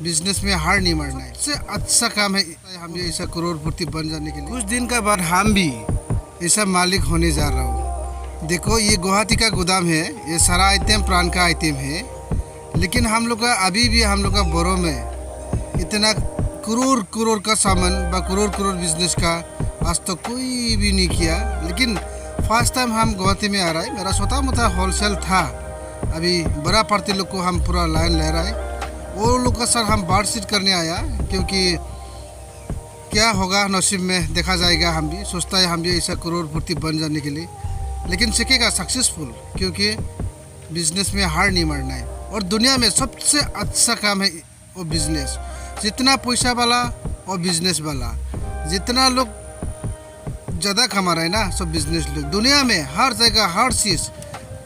Business में हार नहीं मारना है। इससे अच्छा काम है हम भी ऐसा करोड़पति बन जाने के लिए। कुछ दिन का बाद हम भी ऐसा मालिक होने जा रहा हूँ। देखो ये गुवाहाटी का गोदाम है, ये सारा आइटम प्राण का आइटम है, लेकिन हम लोग का अभी भी हम लोग का बोरो में इतना करोड़ करोड़ का सामान व करोड़ करोड़ बिजनेस का आज तक कोई भी नहीं किया। लेकिन फर्स्ट टाइम हम गुवाहाटी में आ रहा है। मेरा छोटा मोटा होलसेल था, अभी बड़ा पार्टी लोग को हम पूरा लाइन ले रहा है। वो लोग का सर हम बातचीत करने आया, क्योंकि क्या होगा नसीब में देखा जाएगा। हम भी सोचता है हम भी ऐसा करोड़पति बन जाने के लिए, लेकिन सीखेगा सक्सेसफुल, क्योंकि बिजनेस में हार नहीं मारना है। और दुनिया में सबसे अच्छा काम है वो बिजनेस। जितना पैसा वाला और बिजनेस वाला, जितना लोग ज़्यादा कमा रहा है ना, सब बिजनेस लोग। दुनिया में हर जगह हर चीज़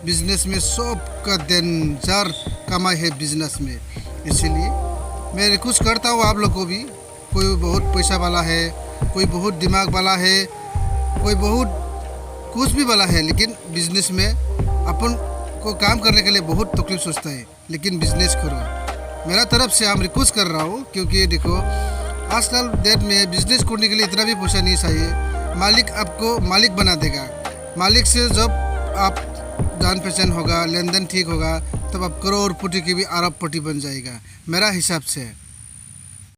बिजनेस में सबका डेंजर कमाई है बिजनेस में। इसीलिए मैं रिक्वेस्ट करता हूँ आप लोग को भी, कोई बहुत पैसा वाला है, कोई बहुत दिमाग वाला है, कोई बहुत कुछ भी वाला है, लेकिन बिजनेस में अपन को काम करने के लिए बहुत तकलीफ सोचता है, लेकिन बिजनेस करो। मेरा तरफ से हम रिक्वेस्ट कर रहा हूँ, क्योंकि देखो आजकल डेट में बिजनेस करने के लिए इतना भी पैसा नहीं चाहिए। मालिक आपको मालिक बना देगा। मालिक से जब आप जान पहचान होगा, लेन देन ठीक होगा, तब आप करोड़पति की भी अरबपति बन जाएगा, मेरा हिसाब से।